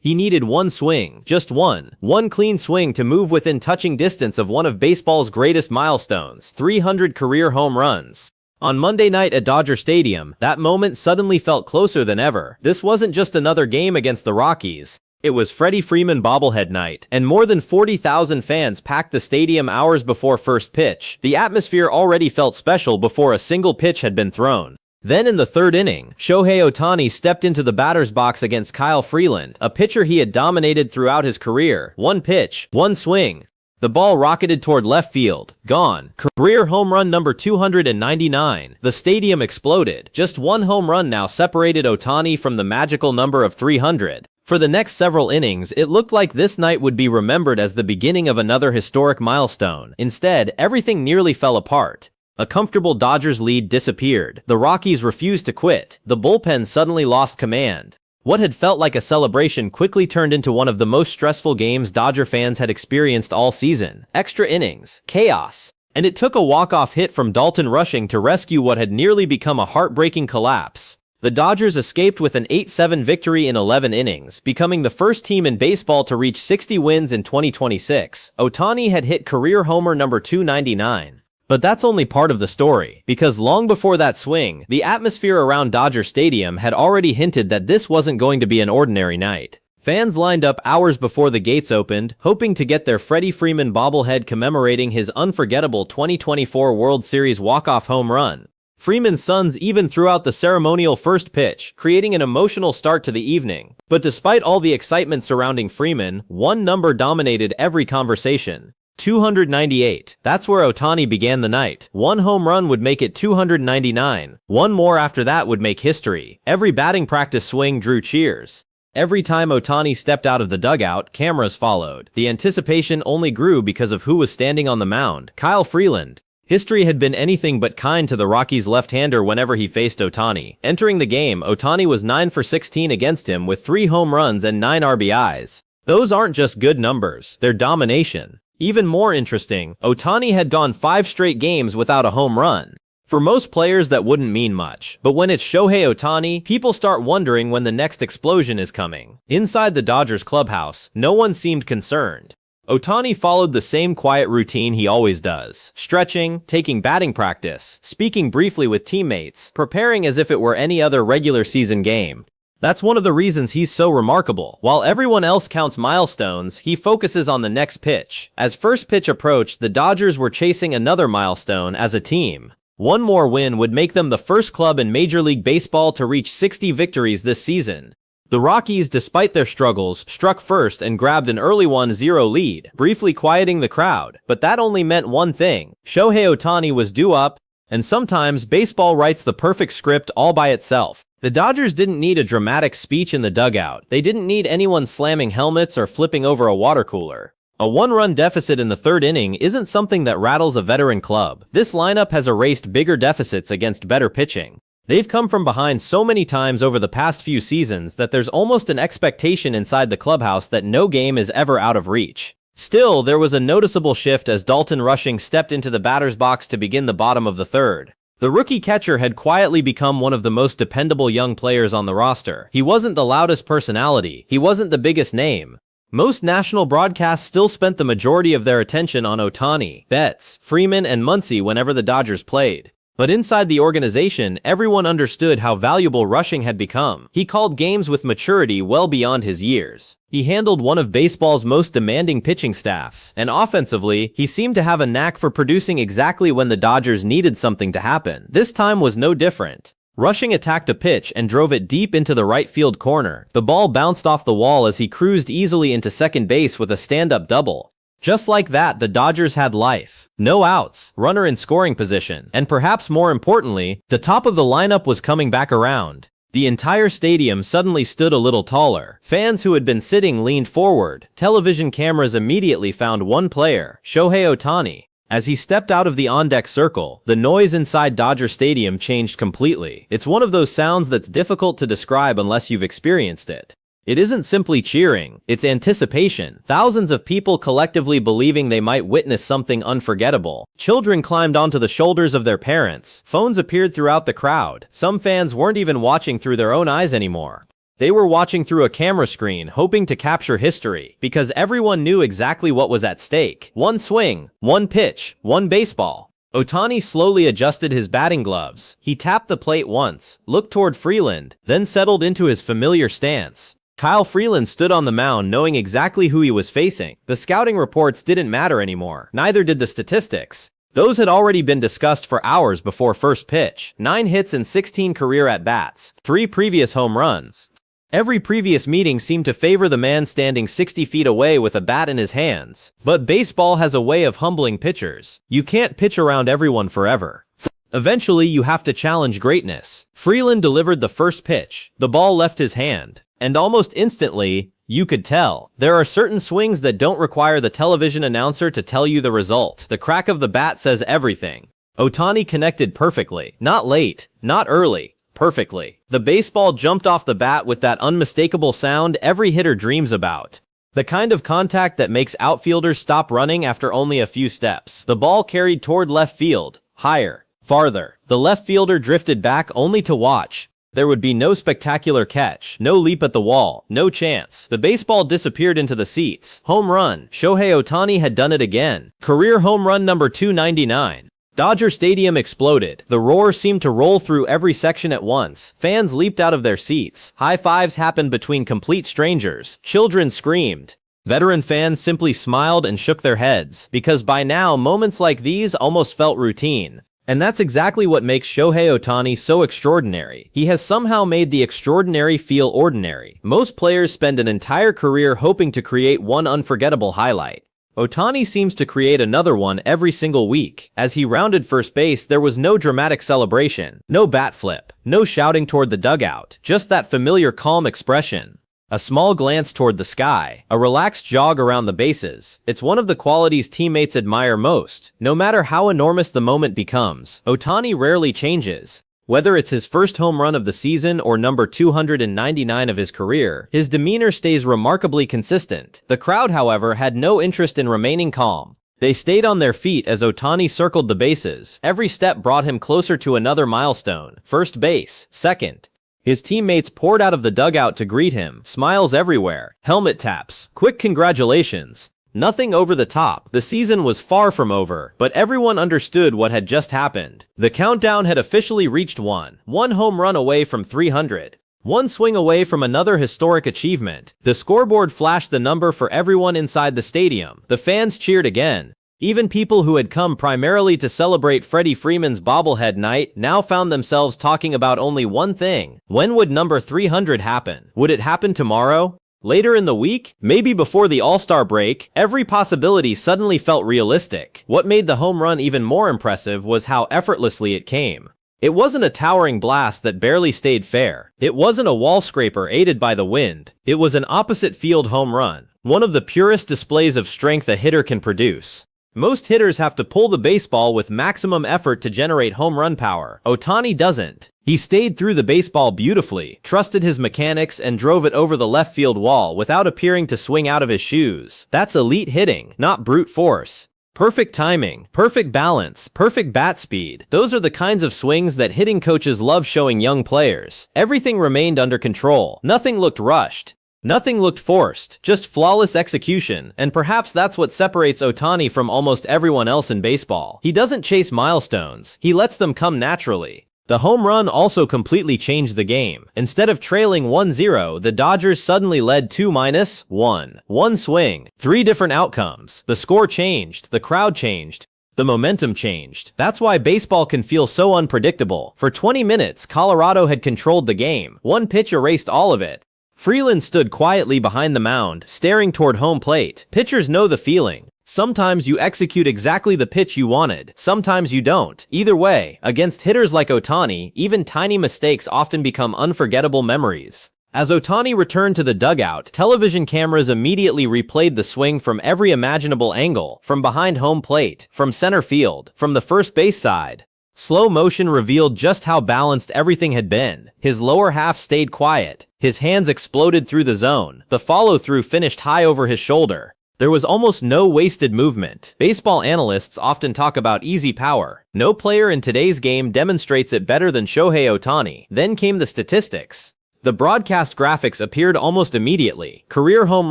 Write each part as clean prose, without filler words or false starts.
He needed one swing, just one clean swing to move within touching distance of one of baseball's greatest milestones, 300 career home runs. On Monday night at Dodger Stadium, that moment suddenly felt closer than ever. This wasn't just another game against the Rockies. It was Freddie Freeman bobblehead night, and more than 40,000 fans packed the stadium hours before first pitch. The atmosphere already felt special before a single pitch had been thrown. Then in the third inning, Shohei Ohtani stepped into the batter's box against Kyle Freeland, a pitcher he had dominated throughout his career. One pitch, one swing. The ball rocketed toward left field. Gone. Career home run number 299. The stadium exploded. Just one home run now separated Ohtani from the magical number of 300. For the next several innings, it looked like this night would be remembered as the beginning of another historic milestone. Instead, everything nearly fell apart. A comfortable Dodgers lead disappeared. The Rockies refused to quit. The bullpen suddenly lost command. What had felt like a celebration quickly turned into one of the most stressful games Dodger fans had experienced all season. Extra innings, chaos, and it took a walk-off hit from Dalton Rushing to rescue what had nearly become a heartbreaking collapse. The Dodgers escaped with an 8-7 victory in 11 innings, becoming the first team in baseball to reach 60 wins in 2026. Ohtani had hit career homer number 299. But that's only part of the story, because long before that swing, the atmosphere around Dodger Stadium had already hinted that this wasn't going to be an ordinary night. Fans lined up hours before the gates opened, hoping to get their Freddie Freeman bobblehead commemorating his unforgettable 2024 World Series walk-off home run. Freeman's sons even threw out the ceremonial first pitch, creating an emotional start to the evening. But despite all the excitement surrounding Freeman, one number dominated every conversation. 298. That's where Ohtani began the night. One home run would make it 299. One more after that would make history. Every batting practice swing drew cheers. Every time Ohtani stepped out of the dugout, cameras followed. The anticipation only grew because of who was standing on the mound. Kyle Freeland. History had been anything but kind to the Rockies' left-hander whenever he faced Ohtani. Entering the game, Ohtani was 9 for 16 against him with 3 home runs and 9 RBIs. Those aren't just good numbers, they're domination. Even more interesting, Ohtani had gone 5 straight games without a home run. For most players that wouldn't mean much, but when it's Shohei Ohtani, people start wondering when the next explosion is coming. Inside the Dodgers clubhouse, no one seemed concerned. Ohtani followed the same quiet routine he always does. Stretching, taking batting practice, speaking briefly with teammates, preparing as if it were any other regular season game. That's one of the reasons he's so remarkable. While everyone else counts milestones, he focuses on the next pitch. As first pitch approached, the Dodgers were chasing another milestone as a team. One more win would make them the first club in Major League Baseball to reach 60 victories this season. The Rockies, despite their struggles, struck first and grabbed an early 1-0 lead, briefly quieting the crowd. But that only meant one thing. Shohei Ohtani was due up, and sometimes baseball writes the perfect script all by itself. The Dodgers didn't need a dramatic speech in the dugout. They didn't need anyone slamming helmets or flipping over a water cooler. A one-run deficit in the third inning isn't something that rattles a veteran club. This lineup has erased bigger deficits against better pitching. They've come from behind so many times over the past few seasons that there's almost an expectation inside the clubhouse that no game is ever out of reach. Still, there was a noticeable shift as Dalton Rushing stepped into the batter's box to begin the bottom of the third. The rookie catcher had quietly become one of the most dependable young players on the roster. He wasn't the loudest personality. He wasn't the biggest name. Most national broadcasts still spent the majority of their attention on Ohtani, Betts, Freeman, and Muncy whenever the Dodgers played. But inside the organization, everyone understood how valuable Rushing had become. He called games with maturity well beyond his years. He handled one of baseball's most demanding pitching staffs, and offensively, he seemed to have a knack for producing exactly when the Dodgers needed something to happen. This time was no different. Rushing attacked a pitch and drove it deep into the right field corner. The ball bounced off the wall as he cruised easily into second base with a stand-up double. Just like that, the Dodgers had life. No outs, runner in scoring position, and perhaps more importantly, the top of the lineup was coming back around. The entire stadium suddenly stood a little taller. Fans who had been sitting leaned forward. Television cameras immediately found one player, Shohei Ohtani. As he stepped out of the on-deck circle, the noise inside Dodger Stadium changed completely. It's one of those sounds that's difficult to describe unless you've experienced it. It isn't simply cheering, it's anticipation. Thousands of people collectively believing they might witness something unforgettable. Children climbed onto the shoulders of their parents. Phones appeared throughout the crowd. Some fans weren't even watching through their own eyes anymore. They were watching through a camera screen, hoping to capture history, because everyone knew exactly what was at stake. One swing, one pitch, one baseball. Ohtani slowly adjusted his batting gloves. He tapped the plate once, looked toward Freeland, then settled into his familiar stance. Kyle Freeland stood on the mound knowing exactly who he was facing. The scouting reports didn't matter anymore. Neither did the statistics. Those had already been discussed for hours before first pitch. 9 hits and 16 career at-bats. 3 previous home runs. Every previous meeting seemed to favor the man standing 60 feet away with a bat in his hands. But baseball has a way of humbling pitchers. You can't pitch around everyone forever. Eventually, you have to challenge greatness. Freeland delivered the first pitch. The ball left his hand. And almost instantly, you could tell. There are certain swings that don't require the television announcer to tell you the result. The crack of the bat says everything. Ohtani connected perfectly. Not late, not early. Perfectly. The baseball jumped off the bat with that unmistakable sound every hitter dreams about. The kind of contact that makes outfielders stop running after only a few steps. The ball carried toward left field. Higher. Farther. The left fielder drifted back only to watch. There would be no spectacular catch, no leap at the wall, no chance. The baseball disappeared into the seats. Home run. Shohei Ohtani had done it again. Career home run number 299. Dodger Stadium exploded. The roar seemed to roll through every section at once. Fans leaped out of their seats. High fives happened between complete strangers. Children screamed. Veteran fans simply smiled and shook their heads, because by now moments like these almost felt routine. And that's exactly what makes Shohei Ohtani so extraordinary. He has somehow made the extraordinary feel ordinary. Most players spend an entire career hoping to create one unforgettable highlight. Ohtani seems to create another one every single week. As he rounded first base, there was no dramatic celebration, no bat flip, no shouting toward the dugout, just that familiar calm expression. A small glance toward the sky, a relaxed jog around the bases. It's one of the qualities teammates admire most. No matter how enormous the moment becomes, Ohtani rarely changes. Whether it's his first home run of the season or number 299 of his career, his demeanor stays remarkably consistent. The crowd, however, had no interest in remaining calm. They stayed on their feet as Ohtani circled the bases. Every step brought him closer to another milestone. First base, second. His teammates poured out of the dugout to greet him, smiles everywhere, helmet taps, quick congratulations. Nothing over the top. The season was far from over, but everyone understood what had just happened. The countdown had officially reached one home run away from 300. One swing away from another historic achievement. The scoreboard flashed the number for everyone inside the stadium. The fans cheered again. Even people who had come primarily to celebrate Freddie Freeman's bobblehead night now found themselves talking about only one thing. When would number 300 happen? Would it happen tomorrow? Later in the week? Maybe before the All-Star break? Every possibility suddenly felt realistic. What made the home run even more impressive was how effortlessly it came. It wasn't a towering blast that barely stayed fair. It wasn't a wall scraper aided by the wind. It was an opposite field home run, one of the purest displays of strength a hitter can produce. Most hitters have to pull the baseball with maximum effort to generate home run power. Ohtani doesn't. He stayed through the baseball beautifully, trusted his mechanics, and drove it over the left field wall without appearing to swing out of his shoes. That's elite hitting, not brute force. Perfect timing, perfect balance, perfect bat speed. Those are the kinds of swings that hitting coaches love showing young players. Everything remained under control. Nothing looked rushed. Nothing looked forced, just flawless execution, and perhaps that's what separates Ohtani from almost everyone else in baseball. He doesn't chase milestones, he lets them come naturally. The home run also completely changed the game. Instead of trailing 1-0, the Dodgers suddenly led 2-1. One swing, 3 different outcomes. The score changed, the crowd changed, the momentum changed. That's why baseball can feel so unpredictable. For 20 minutes, Colorado had controlled the game. One pitch erased all of it. Freeland stood quietly behind the mound, staring toward home plate. Pitchers know the feeling. Sometimes you execute exactly the pitch you wanted. Sometimes you don't. Either way, against hitters like Ohtani, even tiny mistakes often become unforgettable memories. As Ohtani returned to the dugout, television cameras immediately replayed the swing from every imaginable angle, from behind home plate, from center field, from the first base side. Slow motion revealed just how balanced everything had been. His lower half stayed quiet. His hands exploded through the zone. The follow-through finished high over his shoulder. There was almost no wasted movement. Baseball analysts often talk about easy power. No player in today's game demonstrates it better than Shohei Ohtani. Then came the statistics. The broadcast graphics appeared almost immediately. Career home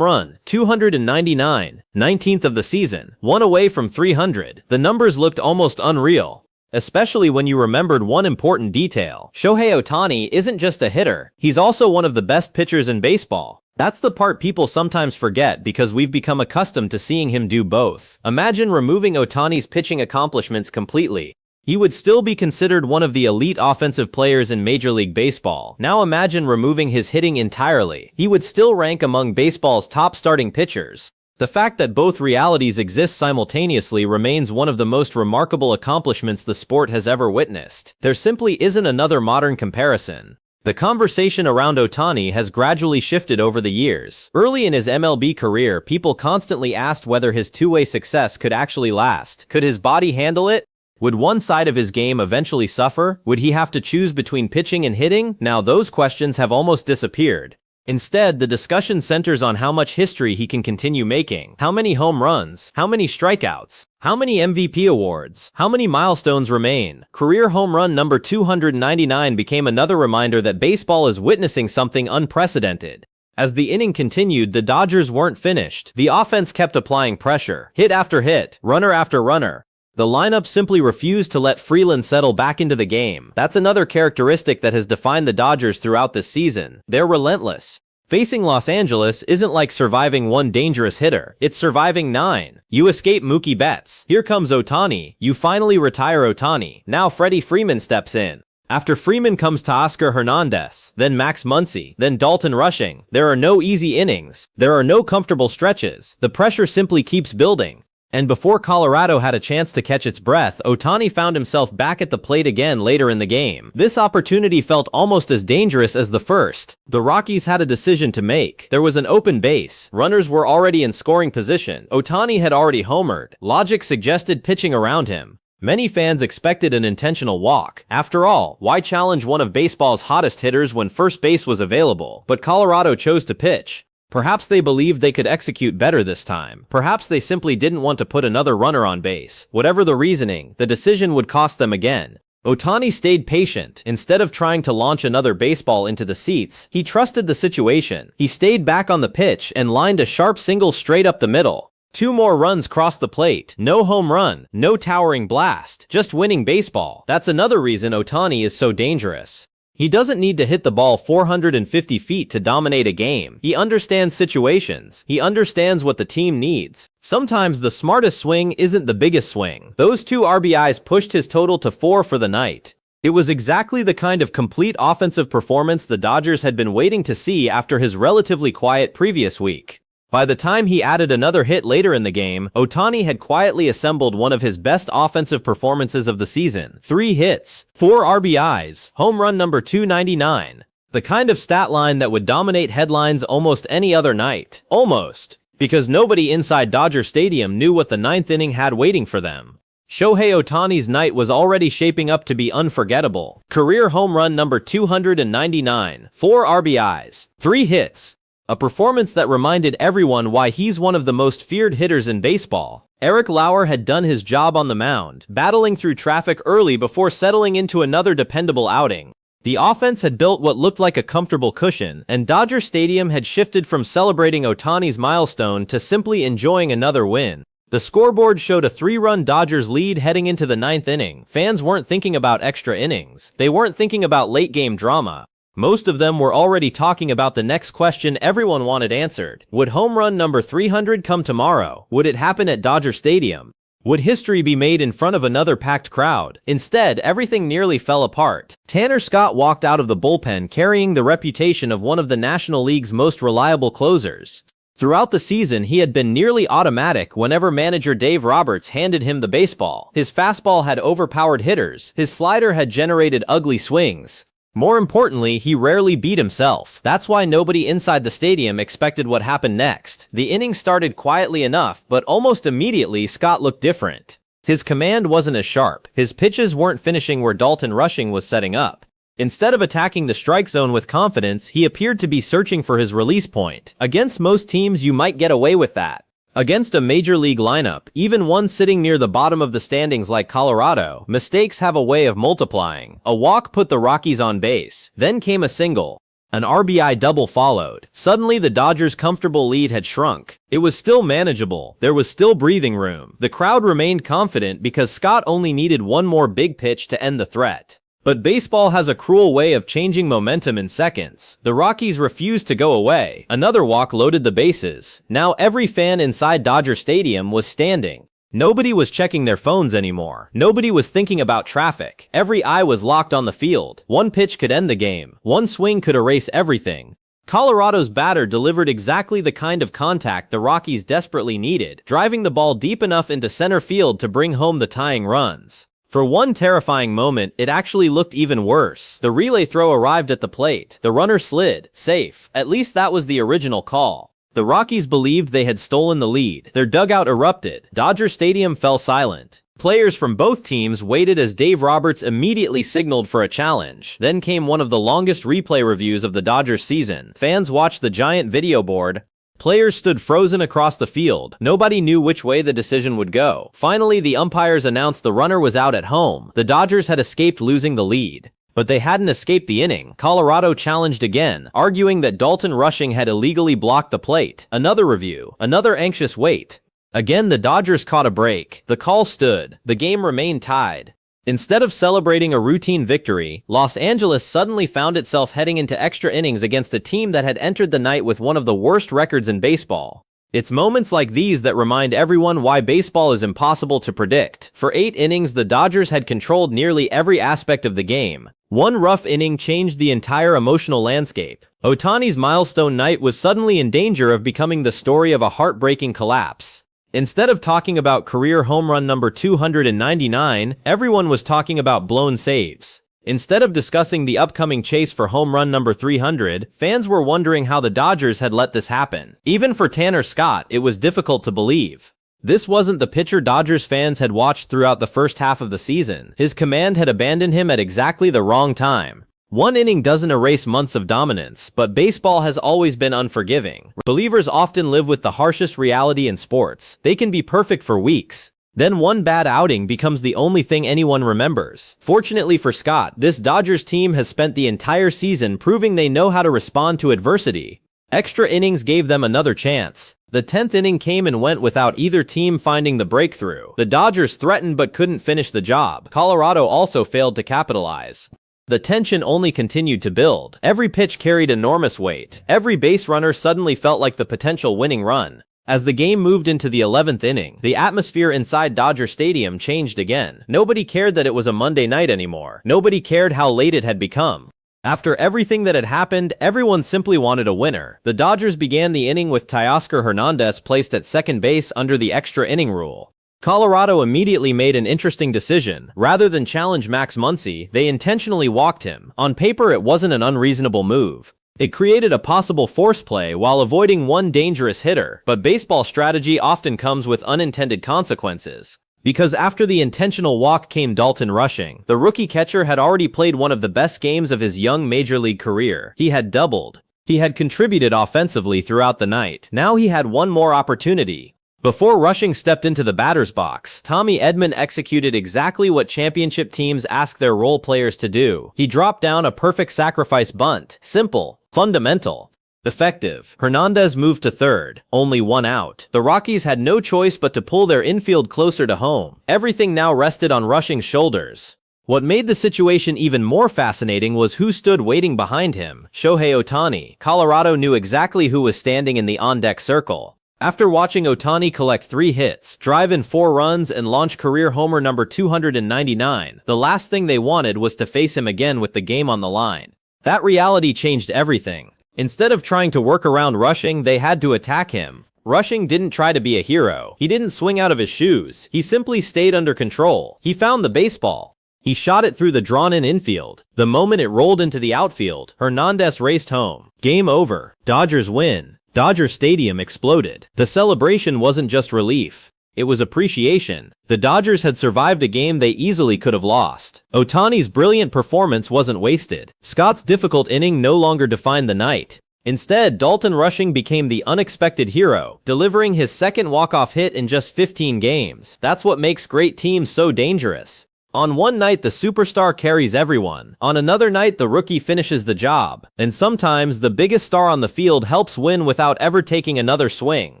run, 299, 19th of the season, one away from 300. The numbers looked almost unreal, especially when you remembered one important detail. Shohei Ohtani isn't just a hitter, he's also one of the best pitchers in baseball. That's the part people sometimes forget because we've become accustomed to seeing him do both. Imagine removing Ohtani's pitching accomplishments completely. He would still be considered one of the elite offensive players in Major League Baseball. Now imagine removing his hitting entirely. He would still rank among baseball's top starting pitchers. The fact that both realities exist simultaneously remains one of the most remarkable accomplishments the sport has ever witnessed. There simply isn't another modern comparison. The conversation around Ohtani has gradually shifted over the years. Early in his MLB career, people constantly asked whether his two-way success could actually last. Could his body handle it? Would one side of his game eventually suffer? Would he have to choose between pitching and hitting? Now those questions have almost disappeared. Instead, the discussion centers on how much history he can continue making. How many home runs? How many strikeouts? How many MVP awards? How many milestones remain? Career home run number 299 became another reminder that baseball is witnessing something unprecedented. As the inning continued, the Dodgers weren't finished. The offense kept applying pressure, hit after hit, runner after runner. The lineup simply refused to let Freeland settle back into the game. That's another characteristic that has defined the Dodgers throughout this season. They're relentless. Facing Los Angeles isn't like surviving one dangerous hitter. It's surviving 9. You escape Mookie Betts. Here comes Ohtani. You finally retire Ohtani. Now Freddie Freeman steps in. After Freeman comes Teoscar Hernandez, then Max Muncy, then Dalton Rushing. There are no easy innings. There are no comfortable stretches. The pressure simply keeps building. And before Colorado had a chance to catch its breath, Ohtani found himself back at the plate again later in the game. This opportunity felt almost as dangerous as the first. The Rockies had a decision to make. There was an open base. Runners were already in scoring position. Ohtani had already homered. Logic suggested pitching around him. Many fans expected an intentional walk. After all, why challenge one of baseball's hottest hitters when first base was available? But Colorado chose to pitch. Perhaps they believed they could execute better this time. Perhaps they simply didn't want to put another runner on base. Whatever the reasoning, the decision would cost them again. Ohtani stayed patient. Instead of trying to launch another baseball into the seats, he trusted the situation. He stayed back on the pitch and lined a sharp single straight up the middle. 2 more runs crossed the plate. No home run, no towering blast, just winning baseball. That's another reason Ohtani is so dangerous. He doesn't need to hit the ball 450 feet to dominate a game. He understands situations. He understands what the team needs. Sometimes the smartest swing isn't the biggest swing. Those 2 RBIs pushed his total to 4 for the night. It was exactly the kind of complete offensive performance the Dodgers had been waiting to see after his relatively quiet previous week. By the time he added another hit later in the game, Ohtani had quietly assembled one of his best offensive performances of the season. 3 hits, 4 RBIs, home run number 299. The kind of stat line that would dominate headlines almost any other night. Almost. Because nobody inside Dodger Stadium knew what the 9th inning had waiting for them. Shohei Ohtani's night was already shaping up to be unforgettable. Career home run number 299, 4 RBIs, 3 hits. A performance that reminded everyone why he's one of the most feared hitters in baseball. Eric Lauer had done his job on the mound, battling through traffic early before settling into another dependable outing. The offense had built what looked like a comfortable cushion, and Dodger Stadium had shifted from celebrating Ohtani's milestone to simply enjoying another win. The scoreboard showed a 3-run Dodgers lead heading into the 9th inning. Fans weren't thinking about extra innings. They weren't thinking about late-game drama. Most of them were already talking about the next question everyone wanted answered. Would home run number 300 come tomorrow? Would it happen at Dodger Stadium? Would history be made in front of another packed crowd? Instead, everything nearly fell apart. Tanner Scott walked out of the bullpen carrying the reputation of one of the National League's most reliable closers. Throughout the season, he had been nearly automatic whenever manager Dave Roberts handed him the baseball. His fastball had overpowered hitters. His slider had generated ugly swings. More importantly, he rarely beat himself. That's why nobody inside the stadium expected what happened next. The inning started quietly enough, but almost immediately Scott looked different. His command wasn't as sharp. His pitches weren't finishing where Dalton Rushing was setting up. Instead of attacking the strike zone with confidence, he appeared to be searching for his release point. Against most teams, you might get away with that. Against a major league lineup, even one sitting near the bottom of the standings like Colorado, mistakes have a way of multiplying. A walk put the Rockies on base. Then came a single. An RBI double followed. Suddenly the Dodgers' comfortable lead had shrunk. It was still manageable. There was still breathing room. The crowd remained confident because Scott only needed one more big pitch to end the threat. But baseball has a cruel way of changing momentum in seconds. The Rockies refused to go away. Another walk loaded the bases. Now every fan inside Dodger Stadium was standing. Nobody was checking their phones anymore. Nobody was thinking about traffic. Every eye was locked on the field. One pitch could end the game. One swing could erase everything. Colorado's batter delivered exactly the kind of contact the Rockies desperately needed, driving the ball deep enough into center field to bring home the tying runs. For one terrifying moment, it actually looked even worse. The relay throw arrived at the plate. The runner slid. Safe. At least that was the original call. The Rockies believed they had stolen the lead. Their dugout erupted. Dodger Stadium fell silent. Players from both teams waited as Dave Roberts immediately signaled for a challenge. Then came one of the longest replay reviews of the Dodgers season. Fans watched the giant video board. Players stood frozen across the field. Nobody knew which way the decision would go. Finally, the umpires announced the runner was out at home. The Dodgers had escaped losing the lead. But they hadn't escaped the inning. Colorado challenged again, arguing that Dalton Rushing had illegally blocked the plate. Another review. Another anxious wait. Again, the Dodgers caught a break. The call stood. The game remained tied. Instead of celebrating a routine victory, Los Angeles suddenly found itself heading into extra innings against a team that had entered the night with one of the worst records in baseball. It's moments like these that remind everyone why baseball is impossible to predict. For 8 innings, the Dodgers had controlled nearly every aspect of the game. One rough inning changed the entire emotional landscape. Ohtani's milestone night was suddenly in danger of becoming the story of a heartbreaking collapse. Instead of talking about career home run number 299, everyone was talking about blown saves. Instead of discussing the upcoming chase for home run number 300, fans were wondering how the Dodgers had let this happen. Even for Tanner Scott, it was difficult to believe. This wasn't the pitcher Dodgers fans had watched throughout the first half of the season. His command had abandoned him at exactly the wrong time. One inning doesn't erase months of dominance, but baseball has always been unforgiving. Believers often live with the harshest reality in sports. They can be perfect for weeks. Then one bad outing becomes the only thing anyone remembers. Fortunately for Scott, this Dodgers team has spent the entire season proving they know how to respond to adversity. Extra innings gave them another chance. The 10th inning came and went without either team finding the breakthrough. The Dodgers threatened but couldn't finish the job. Colorado also failed to capitalize. The tension only continued to build. Every pitch carried enormous weight. Every base runner suddenly felt like the potential winning run. As the game moved into the 11th inning, the atmosphere inside Dodger Stadium changed again. Nobody cared that it was a Monday night anymore. Nobody cared how late it had become. After everything that had happened, everyone simply wanted a winner. The Dodgers began the inning with Teoscar Hernandez placed at second base under the extra inning rule. Colorado immediately made an interesting decision. Rather than challenge Max Muncy, they intentionally walked him. On paper, it wasn't an unreasonable move. It created a possible force play while avoiding one dangerous hitter, but baseball strategy often comes with unintended consequences. Because after the intentional walk came Dalton Rushing. The rookie catcher had already played one of the best games of his young major league career. He had doubled. He had contributed offensively throughout the night. Now he had one more opportunity. Before Rushing stepped into the batter's box, Tommy Edman executed exactly what championship teams ask their role players to do. He dropped down a perfect sacrifice bunt. Simple. Fundamental. Effective. Hernandez moved to third. Only one out. The Rockies had no choice but to pull their infield closer to home. Everything now rested on Rushing's shoulders. What made the situation even more fascinating was who stood waiting behind him. Shohei Ohtani. Colorado knew exactly who was standing in the on-deck circle. After watching Ohtani collect 3 hits, drive in 4 runs, and launch career homer number 299, the last thing they wanted was to face him again with the game on the line. That reality changed everything. Instead of trying to work around Rushing, they had to attack him. Rushing didn't try to be a hero. He didn't swing out of his shoes. He simply stayed under control. He found the baseball. He shot it through the drawn-in infield. The moment it rolled into the outfield, Hernandez raced home. Game over. Dodgers win. Dodger Stadium exploded. The celebration wasn't just relief. It was appreciation. The Dodgers had survived a game they easily could have lost. Ohtani's brilliant performance wasn't wasted. Scott's difficult inning no longer defined the night. Instead, Dalton Rushing became the unexpected hero, delivering his second walk-off hit in just 15 games. That's what makes great teams so dangerous. On one night, the superstar carries everyone. On another night, the rookie finishes the job. And sometimes, the biggest star on the field helps win without ever taking another swing.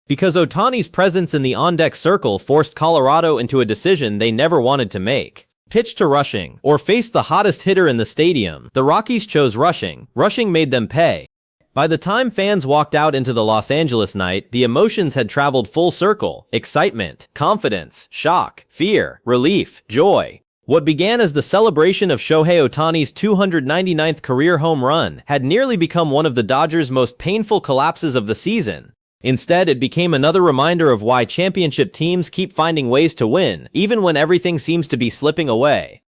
Because Ohtani's presence in the on-deck circle forced Colorado into a decision they never wanted to make. Pitch to rushing, or face the hottest hitter in the stadium. The Rockies chose rushing. Rushing made them pay. By the time fans walked out into the Los Angeles night, the emotions had traveled full circle. Excitement, confidence, shock, fear, relief, joy. What began as the celebration of Shohei Ohtani's 299th career home run had nearly become one of the Dodgers' most painful collapses of the season. Instead, it became another reminder of why championship teams keep finding ways to win, even when everything seems to be slipping away.